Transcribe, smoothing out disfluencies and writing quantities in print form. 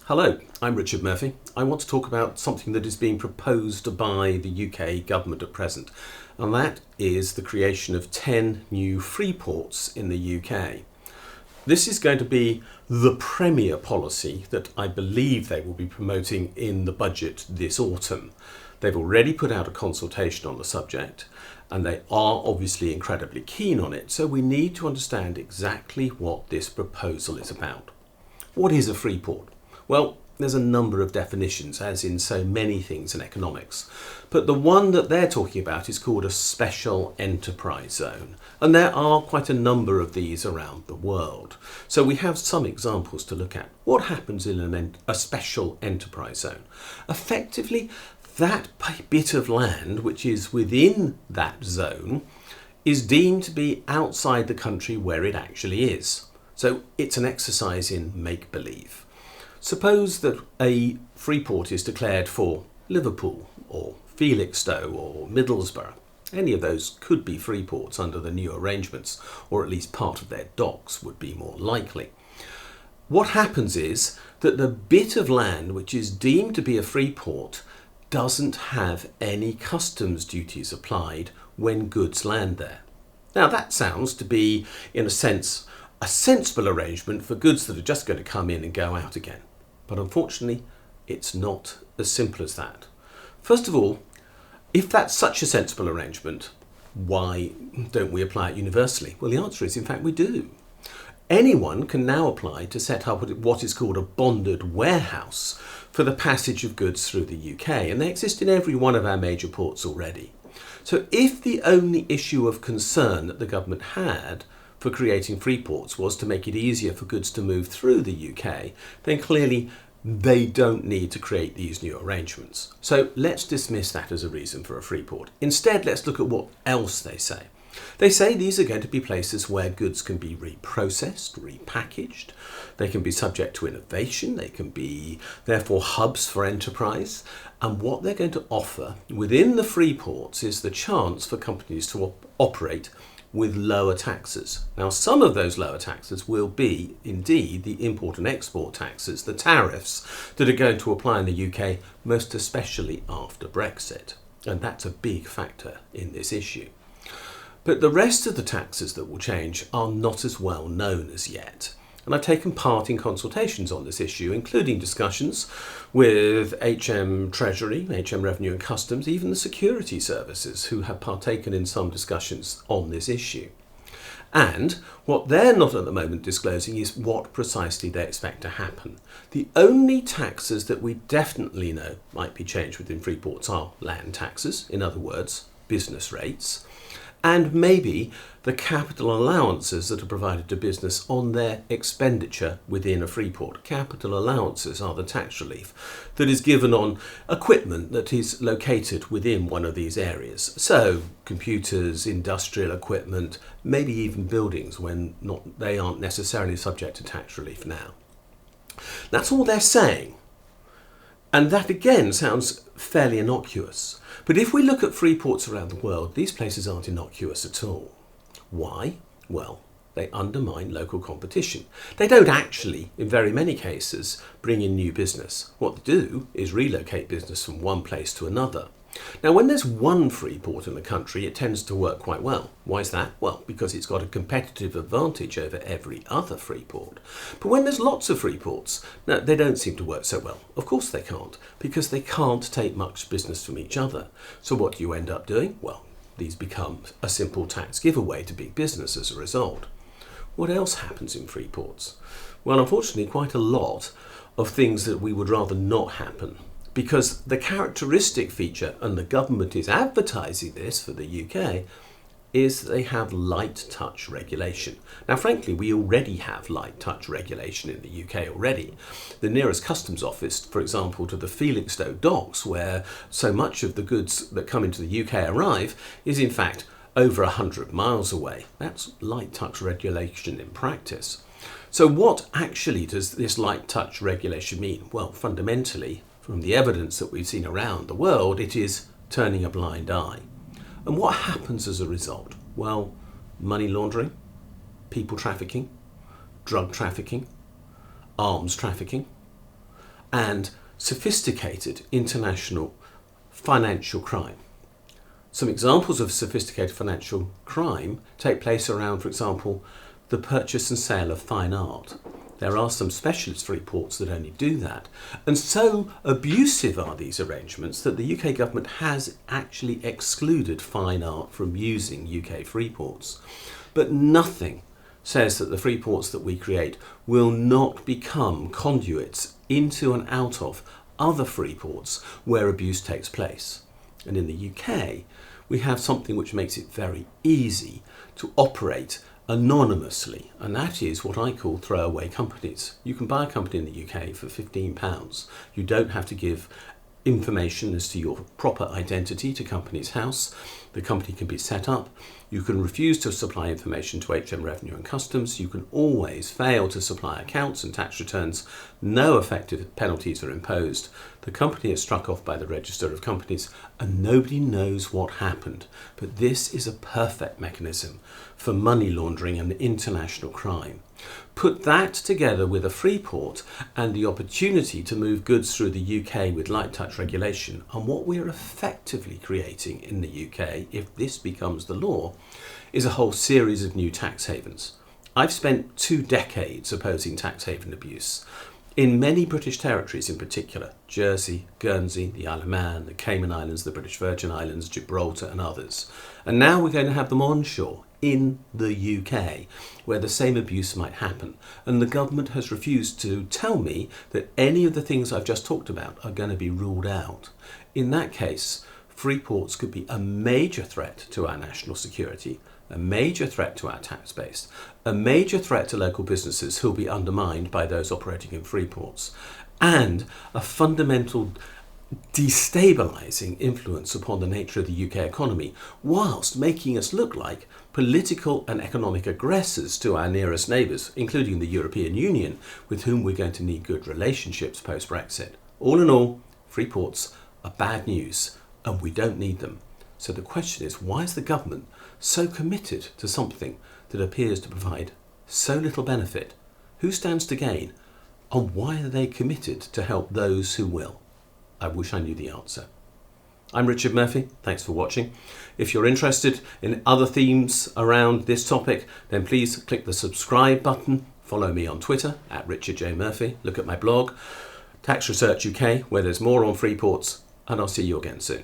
Hello, I'm Richard Murphy. I want to talk about something that is being proposed by the UK government at present, and that is the creation of 10 new free ports in the UK. This is going to be the premier policy that I believe they will be promoting in the budget this autumn. They've already put out a consultation on the subject, and they are obviously incredibly keen on it, so we need to understand exactly what this proposal is about. What is a free port? Well, there's a number of definitions, as in so many things in economics. But the one that they're talking about is called a special enterprise zone. And there are quite a number of these around the world. So we have some examples to look at. What happens in a special enterprise zone? Effectively, that bit of land which is within that zone is deemed to be outside the country where it actually is. So it's an exercise in make-believe. Suppose that a free port is declared for Liverpool or Felixstowe or Middlesbrough. Any of those could be free ports under the new arrangements, or at least part of their docks would be more likely. What happens is that the bit of land which is deemed to be a free port doesn't have any customs duties applied when goods land there. Now that sounds to be, in a sense, a sensible arrangement for goods that are just going to come in and go out again. But unfortunately, it's not as simple as that. First of all, if that's such a sensible arrangement, why don't we apply it universally? Well, the answer is, in fact, we do. Anyone can now apply to set up what is called a bonded warehouse for the passage of goods through the UK, and they exist in every one of our major ports already. So if the only issue of concern that the government had for creating free ports was to make it easier for goods to move through the UK, then clearly they don't need to create these new arrangements. So let's dismiss that as a reason for a free port. Instead, let's look at what else they say. They say these are going to be places where goods can be reprocessed, repackaged. They can be subject to innovation. They can be, therefore, hubs for enterprise. And what they're going to offer within the free ports is the chance for companies to operate with lower taxes. Now, some of those lower taxes will be, indeed, the import and export taxes, the tariffs that are going to apply in the UK, most especially after Brexit. And that's a big factor in this issue. But the rest of the taxes that will change are not as well known as yet. And I've taken part in consultations on this issue, including discussions with HM Treasury, HM Revenue and Customs, even the security services, who have partaken in some discussions on this issue. And what they're not at the moment disclosing is what precisely they expect to happen. The only taxes that we definitely know might be changed within free ports are land taxes, in other words, business rates, and maybe the capital allowances that are provided to business on their expenditure within a free port. Capital allowances are the tax relief that is given on equipment that is located within one of these areas. So computers, industrial equipment, maybe even buildings when they aren't necessarily subject to tax relief now. That's all they're saying. And that again sounds fairly innocuous. But if we look at free ports around the world, these places aren't innocuous at all. Why? Well, they undermine local competition. They don't actually, in very many cases, bring in new business. What they do is relocate business from one place to another. Now, when there's one free port in the country, it tends to work quite well. Why is that? Well, because it's got a competitive advantage over every other free port. But when there's lots of free ports, now, they don't seem to work so well. Of course they can't, because they can't take much business from each other. So what do you end up doing? Well, these become a simple tax giveaway to big business as a result. What else happens in free ports? Well, unfortunately, quite a lot of things that we would rather not happen. Because the characteristic feature, and the government is advertising this for the UK, is they have light touch regulation. Now, frankly, we already have light touch regulation in the UK already. The nearest customs office, for example, to the Felixstowe docks, where so much of the goods that come into the UK arrive, is in fact over 100 miles away. That's light touch regulation in practice. So what actually does this light touch regulation mean? Well, fundamentally, from the evidence that we've seen around the world, it is turning a blind eye. And what happens as a result? Well, money laundering, people trafficking, drug trafficking, arms trafficking. and sophisticated international financial crime. Some examples of sophisticated financial crime take place around, for example, the purchase and sale of fine art. There are some specialist free ports that only do that. And so abusive are these arrangements that the UK government has actually excluded fine art from using UK free ports. But nothing says that the free ports that we create will not become conduits into and out of other free ports where abuse takes place. And in the UK, we have something which makes it very easy to operate anonymously, and that is what I call throwaway companies. You can buy a company in the UK for £15. You don't have to give information as to your proper identity to Companies House. The company can be set up. You can refuse to supply information to HM Revenue and Customs. You can always fail to supply accounts and tax returns. No effective penalties are imposed. The company is struck off by the Register of Companies and nobody knows what happened. But this is a perfect mechanism for money laundering and international crime. Put that together with a free port and the opportunity to move goods through the UK with light touch regulation, and what we're effectively creating in the UK, if this becomes the law, is a whole series of new tax havens. I've spent 2 decades opposing tax haven abuse. In many British territories in particular, Jersey, Guernsey, the Isle of Man, the Cayman Islands, the British Virgin Islands, Gibraltar and others. And now we're going to have them onshore in the UK, where the same abuse might happen. And the government has refused to tell me that any of the things I've just talked about are going to be ruled out. In that case, free ports could be a major threat to our national security, a major threat to our tax base, a major threat to local businesses who will be undermined by those operating in free ports, and a fundamental destabilising influence upon the nature of the UK economy, whilst making us look like political and economic aggressors to our nearest neighbours, including the European Union, with whom we're going to need good relationships post-Brexit. All in all, free ports are bad news and we don't need them. So the question is, why is the government so committed to something that appears to provide so little benefit? Who stands to gain? And why are they committed to help those who will? I wish I knew the answer. I'm Richard Murphy. Thanks for watching. If you're interested in other themes around this topic, then please click the subscribe button. Follow me on Twitter at Richard J. Murphy. Look at my blog, Tax Research UK, where there's more on free ports, and I'll see you again soon.